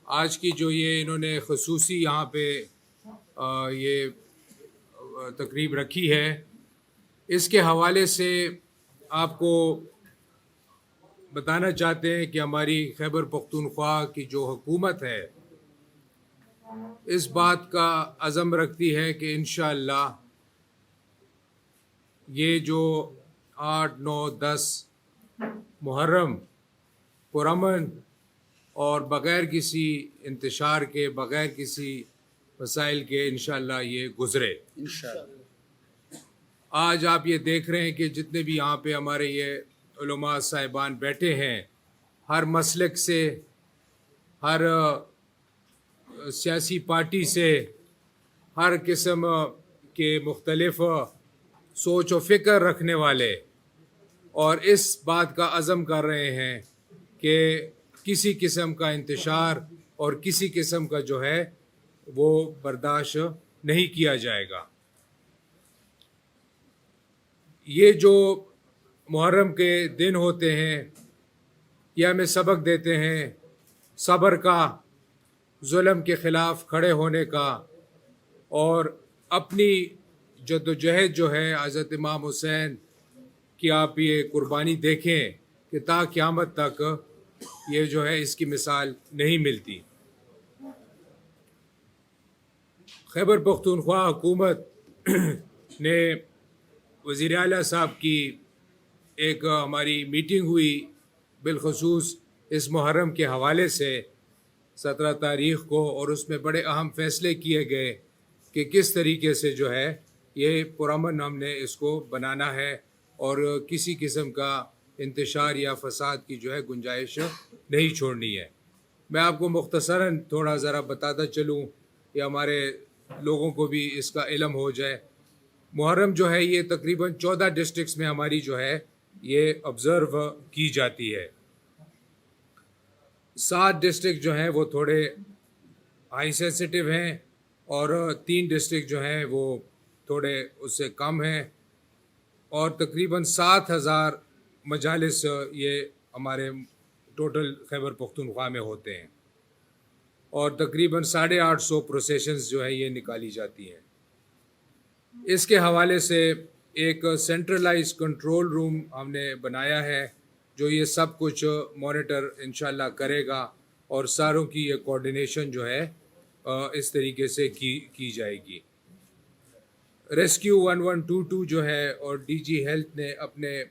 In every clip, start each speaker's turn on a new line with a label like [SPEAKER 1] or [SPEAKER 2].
[SPEAKER 1] آج کی جو یہ انہوں نے خصوصی یہاں پہ یہ تقریب رکھی ہے، اس کے حوالے سے آپ کو بتانا چاہتے ہیں کہ ہماری خیبر پختونخوا کی جو حکومت ہے اس بات کا عزم رکھتی ہے کہ انشاءاللہ یہ جو 8، 9، 10 محرم پرامن اور بغیر کسی انتشار کے، بغیر کسی مسائل کے انشاءاللہ یہ گزرے انشاءاللہ۔ آج آپ یہ دیکھ رہے ہیں کہ جتنے بھی یہاں پہ ہمارے یہ علماء صاحبان بیٹھے ہیں، ہر مسلک سے، ہر سیاسی پارٹی سے، ہر قسم کے مختلف سوچ و فکر رکھنے والے، اور اس بات کا عزم کر رہے ہیں کہ کسی قسم کا انتشار اور کسی قسم کا جو ہے وہ برداشت نہیں کیا جائے گا۔ یہ جو محرم کے دن ہوتے ہیں یہ ہمیں سبق دیتے ہیں صبر کا، ظلم کے خلاف کھڑے ہونے کا، اور اپنی جد و جہد جو ہے حضرت امام حسین کی آپ یہ قربانی دیکھیں کہ تا قیامت تک یہ جو ہے اس کی مثال نہیں ملتی۔ خیبر پختونخوا حکومت نے وزیر اعلیٰ صاحب کی ایک ہماری میٹنگ ہوئی بالخصوص اس محرم کے حوالے سے 17 تاریخ کو، اور اس میں بڑے اہم فیصلے کیے گئے کہ کس طریقے سے جو ہے یہ پرامن ہم نے اس کو بنانا ہے اور کسی قسم کا انتشار یا فساد کی جو ہے گنجائش نہیں چھوڑنی ہے۔ میں آپ کو مختصراً تھوڑا ذرا بتاتا چلوں کہ ہمارے لوگوں کو بھی اس کا علم ہو جائے۔ محرم جو ہے یہ تقریباً 14 ڈسٹرکٹس میں ہماری جو ہے یہ آبزرو کی جاتی ہے۔ 7 ڈسٹرکٹ جو ہیں وہ تھوڑے ہائی سینسٹیو ہیں، اور 3 ڈسٹرکٹ جو ہیں وہ تھوڑے اس سے کم ہیں، اور تقریباً 7,000 مجالس یہ ہمارے ٹوٹل خیبر پختونخوا میں ہوتے ہیں، اور تقریباً 850 پروسیشنز جو ہے یہ نکالی جاتی ہیں۔ اس کے حوالے سے ایک سینٹرلائز کنٹرول روم ہم نے بنایا ہے جو یہ سب کچھ مانیٹر انشاءاللہ کرے گا، اور ساروں کی یہ کوارڈینیشن جو ہے اس طریقے سے کی جائے گی۔ ریسکیو 1122 جو ہے اور ڈی جی ہیلتھ نے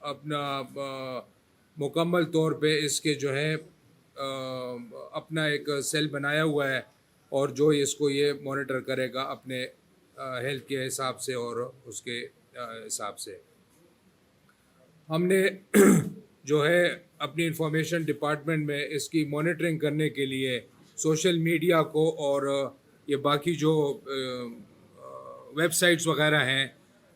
[SPEAKER 1] اپنا مکمل طور پہ اس کے جو ہے اپنا ایک سیل بنایا ہوا ہے، اور جو اس کو یہ مانیٹر کرے گا اپنے ہیلتھ کے حساب سے اور اس کے حساب سے۔ ہم نے جو ہے اپنی انفارمیشن ڈپارٹمنٹ میں اس کی مانیٹرنگ کرنے کے لیے سوشل میڈیا کو اور یہ باقی جو ویب سائٹس وغیرہ ہیں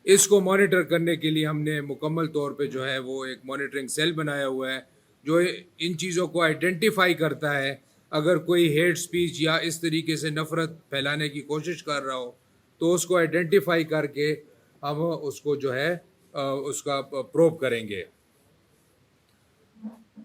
[SPEAKER 1] اس کو مانیٹر کرنے کے لیے ہم نے مکمل طور پہ جو ہے وہ ایک مانیٹرنگ سیل بنایا ہوا ہے جو ان چیزوں کو آئیڈینٹیفائی کرتا ہے۔ اگر کوئی ہیٹ سپیچ یا اس طریقے سے نفرت پھیلانے کی کوشش کر رہا ہو تو اس کو آئیڈینٹیفائی کر کے ہم اس کو جو ہے اس کا پروب کریں گے۔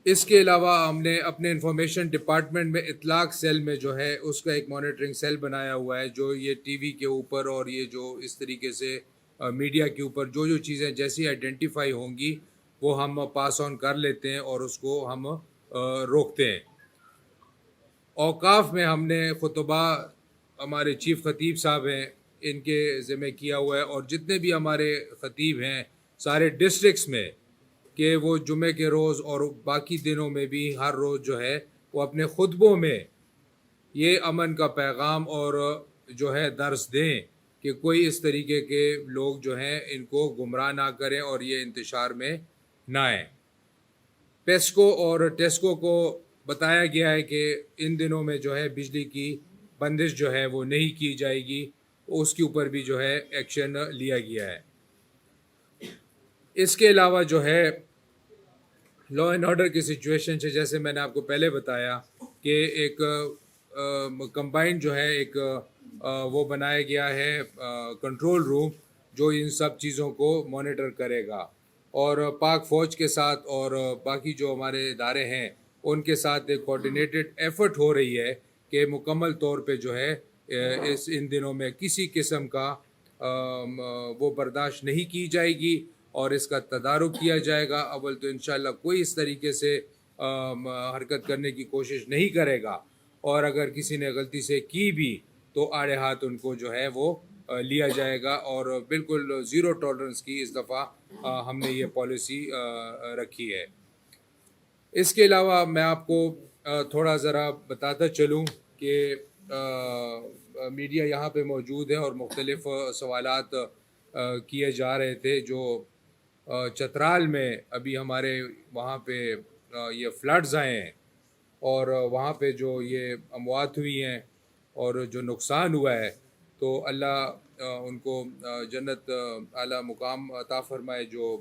[SPEAKER 1] اس کے علاوہ ہم نے اپنے انفارمیشن ڈپارٹمنٹ میں اطلاق سیل میں جو ہے اس کا ایک مانیٹرنگ سیل بنایا ہوا ہے جو یہ ٹی وی کے اوپر اور یہ جو اس طریقے سے میڈیا کے اوپر جو چیزیں جیسی آئیڈینٹیفائی ہوں گی وہ ہم پاس آن کر لیتے ہیں اور اس کو ہم روکتے ہیں۔ اوقاف میں ہم نے خطبہ ہمارے چیف خطیب صاحب ہیں ان کے ذمہ کیا ہوا ہے، اور جتنے بھی ہمارے خطیب ہیں سارے ڈسٹرکٹس میں کہ وہ جمعے کے روز اور باقی دنوں میں بھی ہر روز جو ہے وہ اپنے خطبوں میں یہ امن کا پیغام اور جو ہے درس دیں کہ کوئی اس طریقے کے لوگ جو ہیں ان کو گمراہ نہ کریں اور یہ انتشار میں نہ آئیں۔ پیسکو اور ٹیسکو کو بتایا گیا ہے کہ ان دنوں میں جو ہے بجلی کی بندش جو ہے وہ نہیں کی جائے گی، اس کے اوپر بھی جو ہے ایکشن لیا گیا ہے۔ اس کے علاوہ جو ہے لا اینڈ آرڈر کی سچویشن سے جیسے میں نے آپ کو پہلے بتایا کہ ایک کمبائنڈ جو ہے ایک وہ بنایا گیا ہے کنٹرول روم جو ان سب چیزوں کو مانیٹر کرے گا، اور پاک فوج کے ساتھ اور باقی جو ہمارے ادارے ہیں ان کے ساتھ ایک کوارڈینیٹڈ ایفرٹ ہو رہی ہے کہ مکمل طور پہ جو ہے ان دنوں میں کسی قسم کا وہ برداشت نہیں کی جائے گی اور اس کا تدارک کیا جائے گا. اول تو انشاءاللہ کوئی اس طریقے سے حرکت کرنے کی کوشش نہیں کرے گا, اور اگر کسی نے غلطی سے کی بھی تو آڑے ہاتھ ان کو جو ہے وہ لیا جائے گا, اور بالکل زیرو ٹالرنس کی اس دفعہ ہم نے یہ پالیسی رکھی ہے. اس کے علاوہ میں آپ کو تھوڑا ذرا بتاتا چلوں کہ میڈیا یہاں پہ موجود ہے اور مختلف سوالات کیے جا رہے تھے جو چترال میں ابھی ہمارے وہاں پہ یہ فلڈز آئے ہیں اور وہاں پہ جو یہ اموات ہوئی ہیں اور جو نقصان ہوا ہے, تو اللہ ان کو جنت اعلیٰ مقام عطا فرمائے جو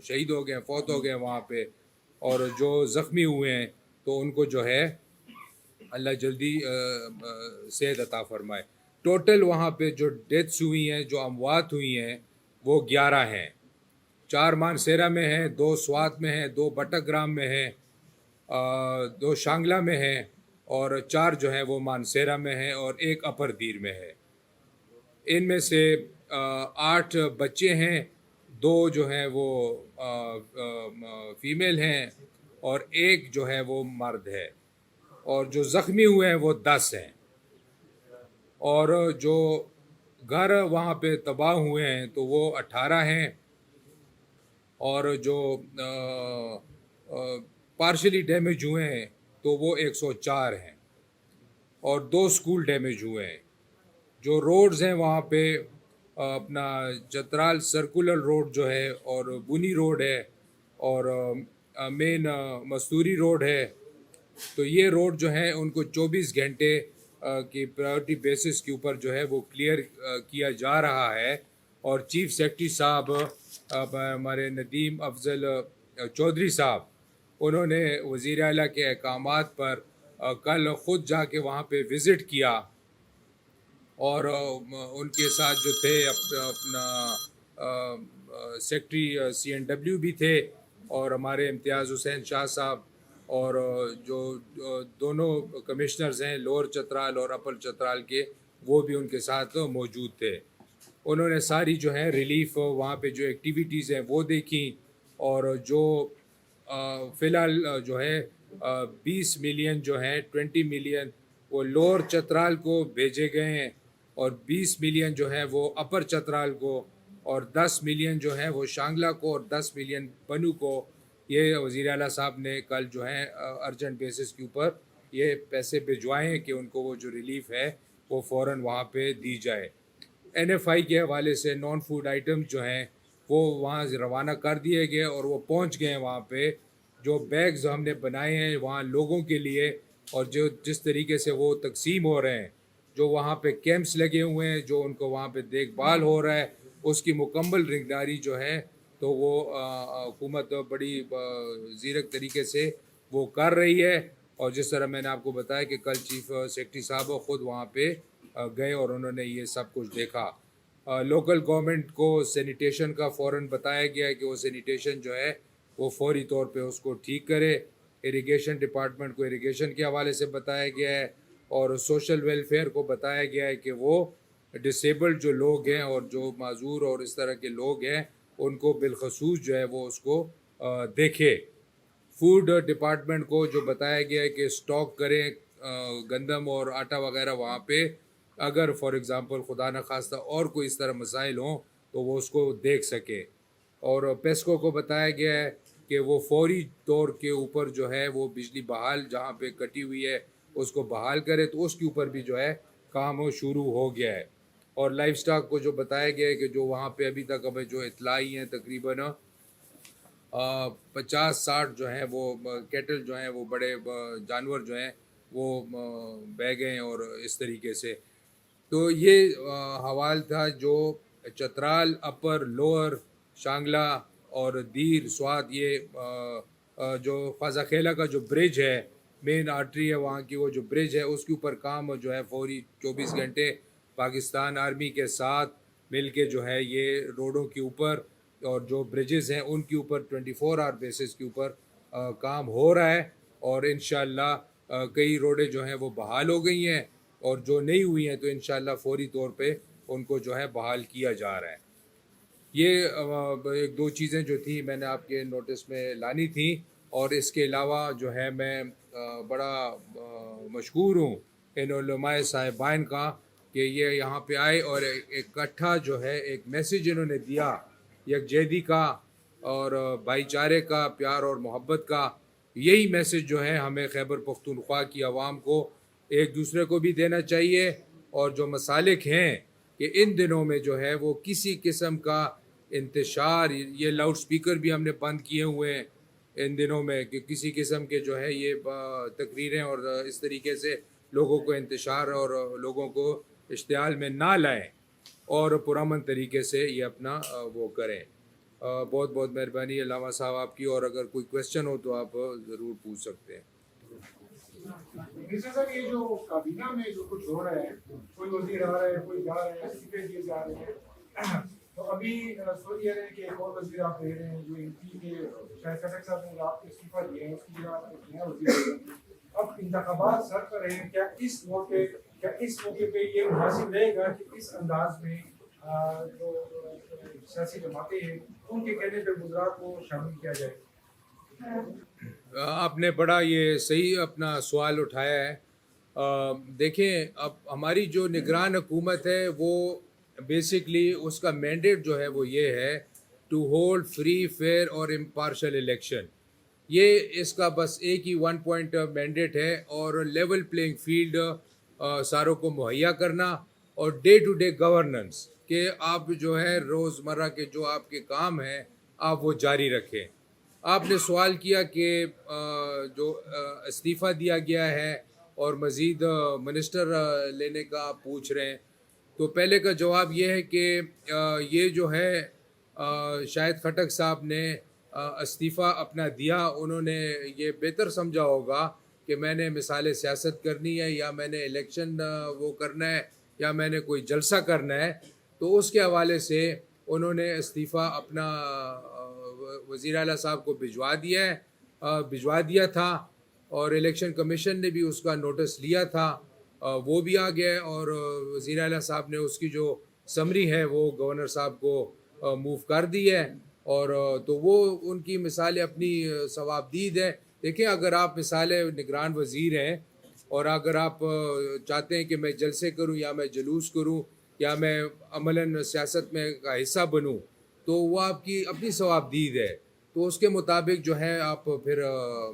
[SPEAKER 1] شہید ہو گئے ہیں, فوت ہو گئے ہیں وہاں پہ, اور جو زخمی ہوئے ہیں تو ان کو جو ہے اللہ جلدی صحت عطا فرمائے. ٹوٹل وہاں پہ جو ڈیتھس ہوئی ہیں, جو اموات ہوئی ہیں, وہ 11 ہیں. 4 مانسیرا میں ہیں, 2 سوات میں ہیں, 2 بٹک گرام میں ہیں, 2 شانگلہ میں ہیں, اور 4 جو ہیں وہ مانسیرا میں ہیں اور 1 اپر دیر میں ہے. ان میں سے 8 بچے ہیں, 2 جو ہیں وہ فیمیل ہیں اور 1 جو ہے وہ مرد ہے, اور جو زخمی ہوئے ہیں وہ 10 ہیں, اور جو گھر وہاں پہ تباہ ہوئے ہیں تو وہ 18 ہیں, اور جو پارشلی ڈیمیج ہوئے ہیں تو وہ 104 ہیں, اور 2 سکول ڈیمیج ہوئے ہیں. جو روڈز ہیں وہاں پہ اپنا چترال سرکولر روڈ جو ہے, اور بنی روڈ ہے, اور مین مستوری روڈ ہے, تو یہ روڈ جو ہیں ان کو 24 گھنٹے کی پرائیورٹی بیسس کے اوپر جو ہے وہ کلیئر کیا جا رہا ہے. اور چیف سیکرٹری صاحب ہمارے ندیم افضل چودھری صاحب, انہوں نے وزیر اعلیٰ کے احکامات پر کل خود جا کے وہاں پہ وزٹ کیا, اور ان کے ساتھ جو تھے اپنا سیکرٹری CNW بھی تھے, اور ہمارے امتیاز حسین شاہ صاحب, اور جو دونوں کمشنرز ہیں لوور چترال اور اپر چترال کے, وہ بھی ان کے ساتھ موجود تھے. انہوں نے ساری جو ہے ریلیف وہاں پہ جو ایکٹیویٹیز ہیں وہ دیکھیں, اور جو فی الحال جو ہے 20 ملین جو ہیں 20 ملین وہ لوور چترال کو بھیجے گئے ہیں, اور 20 ملین جو ہے وہ اپر چترال کو, اور 10 ملین جو ہے وہ شانگلہ کو, اور 10 ملین بنو کو. یہ وزیر اعلیٰ صاحب نے کل جو ہے ارجنٹ بیسس کے اوپر یہ پیسے بھجوائے ہیں کہ ان کو وہ جو ریلیف ہے وہ فوراً وہاں پہ دی جائے. NFI کے حوالے سے نان فوڈ آئٹمز جو ہیں وہ وہاں روانہ کر دیے گئے, اور وہ پہنچ گئے ہیں وہاں پہ. جو بیگز ہم نے بنائے ہیں وہاں لوگوں کے لیے, اور جو جس طریقے سے وہ تقسیم ہو رہے ہیں, جو وہاں پہ کیمپس لگے ہوئے ہیں, جو ان کو وہاں پہ دیکھ بھال ہو رہا ہے, اس کی مکمل نگرانی جو ہے تو وہ حکومت بڑی زیرک طریقے سے وہ کر رہی ہے. اور جس طرح میں نے آپ کو بتایا کہ کل چیف سیکرٹری صاحب خود وہاں پہ گئے اور انہوں نے یہ سب کچھ دیکھا. لوکل گورنمنٹ کو سینیٹیشن کا فوراً بتایا گیا ہے کہ وہ سینیٹیشن جو ہے وہ فوری طور پہ اس کو ٹھیک کرے. اریگیشن ڈپارٹمنٹ کو اریگیشن کے حوالے سے بتایا گیا ہے, اور سوشل ویلفیئر کو بتایا گیا ہے کہ وہ ڈسیبلڈ جو لوگ ہیں اور جو معذور اور اس طرح کے لوگ ہیں ان کو بالخصوص جو ہے وہ اس کو دیکھے. فوڈ ڈپارٹمنٹ کو جو بتایا گیا ہے کہ اسٹاک کریں گندم اور آٹا وغیرہ وہاں پہ, اگر فار ایگزامپل خدا نخواستہ اور کوئی اس طرح مسائل ہوں تو وہ اس کو دیکھ سکے. اور پیسکو کو بتایا گیا ہے کہ وہ فوری طور کے اوپر جو ہے وہ بجلی بحال جہاں پہ کٹی ہوئی ہے اس کو بحال کرے, تو اس کے اوپر بھی جو ہے کام شروع ہو گیا ہے. اور لائف سٹاک کو جو بتایا گیا ہے کہ جو وہاں پہ ابھی تک ہمیں جو اطلاعی ہیں تقریباً 50-60 جو ہیں وہ کیٹل جو ہیں وہ بڑے جانور جو ہیں وہ بہہ گئے ہیں, اور اس طریقے سے. تو یہ حوال تھا جو چترال, اپر, لوور, شانگلہ اور دیر, سوات, یہ جو خواجہ خیلہ کا جو برج ہے, مین آرٹری ہے وہاں کی, وہ جو برج ہے اس کے اوپر کام جو ہے فوری 24 گھنٹے پاکستان آرمی کے ساتھ مل کے جو ہے یہ روڈوں کے اوپر اور جو برجز ہیں ان کے اوپر 24 آور بیسس کے اوپر کام ہو رہا ہے اور انشاءاللہ کئی روڈیں جو ہیں وہ بحال ہو گئی ہیں اور جو نہیں ہوئی ہیں تو انشاءاللہ فوری طور پہ ان کو جو ہے بحال کیا جا رہا ہے۔ یہ ایک دو چیزیں جو تھیں میں نے آپ کے نوٹس میں لانی تھیں، اور اس کے علاوہ جو ہے میں بڑا مشکور ہوں ان علماء صاحبان کا کہ یہ یہاں پہ آئے اور اکٹھا جو ہے ایک میسیج انہوں نے دیا یکجہتی کا اور بھائی چارے کا، پیار اور محبت کا۔ یہی میسیج جو ہے ہمیں خیبر پختونخوا کی عوام کو ایک دوسرے کو بھی دینا چاہیے، اور جو مسالک ہیں کہ ان دنوں میں جو ہے وہ کسی قسم کا انتشار، یہ لاؤڈ سپیکر بھی ہم نے بند کیے ہوئے ہیں ان دنوں میں کہ کسی قسم کے جو ہے یہ تقریریں اور اس طریقے سے لوگوں کو انتشار اور لوگوں کو اشتعال میں نہ لائیں اور پرامن طریقے سے یہ اپنا وہ کریں۔ بہت بہت مہربانی علامہ صاحب آپ کی، اور اگر کوئی کویسچن ہو تو آپ ضرور پوچھ سکتے ہیں۔
[SPEAKER 2] مرزا صاحب، یہ جو کابینہ میں جو کچھ ہو رہا ہے، کوئی وزیر آ رہا ہے، کوئی جا رہا ہے، استعفے دیے جا رہے ہیں، تو ابھی سن یہ رہے ہیں کہ ایک اور وزیر آپ دے رہے ہیں جو ایم پی کے شاہد خٹک صاحب نے آپ کو استعفیٰ دیا ہے، اس کی جگہ آپ ایک نیا وزیر دیں۔ اب انتخابات سر پر رہے ہیں، کیا اس موقع پہ یہ مناسب رہے گا کہ اس انداز میں جو سیاسی جماعتیں ہیں ان کے کہنے پہ وزراء کو شامل کیا جائے؟
[SPEAKER 1] آپ نے بڑا یہ صحیح اپنا سوال اٹھایا ہے۔ دیکھیں، اب ہماری جو نگران حکومت ہے وہ بیسکلی اس کا مینڈیٹ جو ہے وہ یہ ہے ٹو ہولڈ فری، فیئر اور امپارشل الیکشن۔ یہ اس کا بس ایک ہی ون پوائنٹ مینڈیٹ ہے، اور لیول پلینگ فیلڈ ساروں کو مہیا کرنا، اور ڈے ٹو ڈے گورننس کہ آپ جو ہے روزمرہ کے جو آپ کے کام ہیں آپ وہ جاری رکھیں۔ آپ نے سوال کیا کہ جو استعفیٰ دیا گیا ہے اور مزید منسٹر لینے کا آپ پوچھ رہے ہیں، تو پہلے کا جواب یہ ہے کہ یہ جو ہے شاہد خٹک صاحب نے استعفیٰ اپنا دیا، انہوں نے یہ بہتر سمجھا ہوگا کہ میں نے مثال سیاست کرنی ہے یا میں نے الیکشن وہ کرنا ہے یا میں نے کوئی جلسہ کرنا ہے، تو اس کے حوالے سے انہوں نے استعفیٰ اپنا وزیر اعلیٰ صاحب کو بھجوا دیا تھا، اور الیکشن کمیشن نے بھی اس کا نوٹس لیا تھا، وہ بھی آ گیا، اور وزیر اعلیٰ صاحب نے اس کی جو سمری ہے وہ گورنر صاحب کو موو کر دی ہے، اور تو وہ ان کی مثال اپنی ثوابدید ہے۔ دیکھیں، اگر آپ مثال نگران وزیر ہیں اور اگر آپ چاہتے ہیں کہ میں جلسے کروں یا میں جلوس کروں یا میں عملاً سیاست میں کا حصہ بنوں، تو وہ آپ کی اپنی ثوابدید ہے، تو اس کے مطابق جو ہے آپ پھر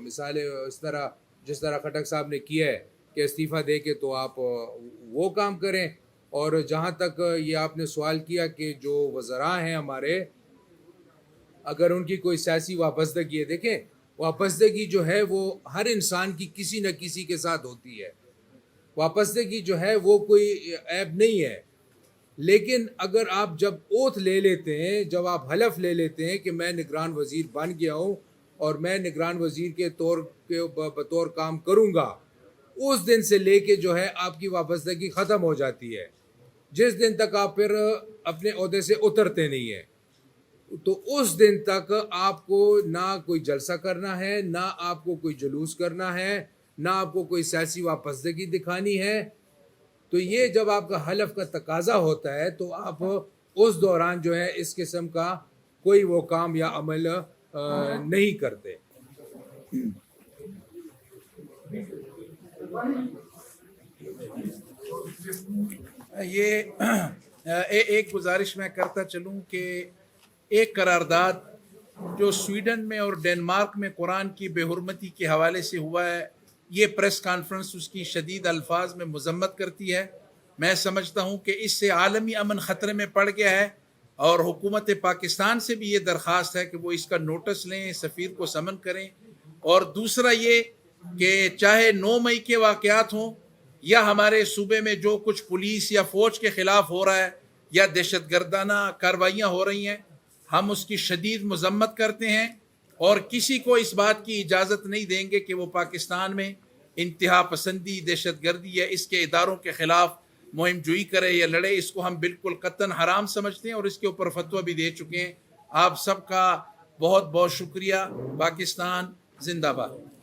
[SPEAKER 1] مثال اس طرح جس طرح خٹک صاحب نے کیا ہے کہ استعفیٰ دے کے تو آپ وہ کام کریں۔ اور جہاں تک یہ آپ نے سوال کیا کہ جو وزراء ہیں ہمارے، اگر ان کی کوئی سیاسی وابستگی ہے، دیکھیں وابستگی جو ہے وہ ہر انسان کی کسی نہ کسی کے ساتھ ہوتی ہے، وابستگی جو ہے وہ کوئی عیب نہیں ہے، لیکن اگر آپ جب اوتھ لے لیتے ہیں، جب آپ حلف لے لیتے ہیں کہ میں نگران وزیر بن گیا ہوں اور میں نگران وزیر کے بطور کام کروں گا، اس دن سے لے کے جو ہے آپ کی وابستگی ختم ہو جاتی ہے، جس دن تک آپ پھر اپنے عہدے سے اترتے نہیں ہیں، تو اس دن تک آپ کو نہ کوئی جلسہ کرنا ہے، نہ آپ کو کوئی جلوس کرنا ہے، نہ آپ کو کوئی سیاسی وابستگی دکھانی ہے۔ تو یہ جب آپ کا حلف کا تقاضا ہوتا ہے تو آپ اس دوران جو ہے اس قسم کا کوئی وہ کام یا عمل نہیں کرتے۔
[SPEAKER 3] یہ ایک گزارش میں کرتا چلوں کہ ایک قرارداد جو سویڈن میں اور ڈنمارک میں قرآن کی بے حرمتی کے حوالے سے ہوا ہے، یہ پریس کانفرنس اس کی شدید الفاظ میں مذمت کرتی ہے۔ میں سمجھتا ہوں کہ اس سے عالمی امن خطرے میں پڑ گیا ہے، اور حکومت پاکستان سے بھی یہ درخواست ہے کہ وہ اس کا نوٹس لیں، سفیر کو سمن کریں۔ اور دوسرا یہ کہ چاہے 9 مئی کے واقعات ہوں یا ہمارے صوبے میں جو کچھ پولیس یا فوج کے خلاف ہو رہا ہے یا دہشت گردانہ کارروائیاں ہو رہی ہیں، ہم اس کی شدید مذمت کرتے ہیں، اور کسی کو اس بات کی اجازت نہیں دیں گے کہ وہ پاکستان میں انتہا پسندی، دہشت گردی یا اس کے اداروں کے خلاف مہم جوئی کرے یا لڑے۔ اس کو ہم بالکل قطعاً حرام سمجھتے ہیں اور اس کے اوپر فتویٰ بھی دے چکے ہیں۔ آپ سب کا بہت بہت شکریہ۔ پاکستان زندہ باد.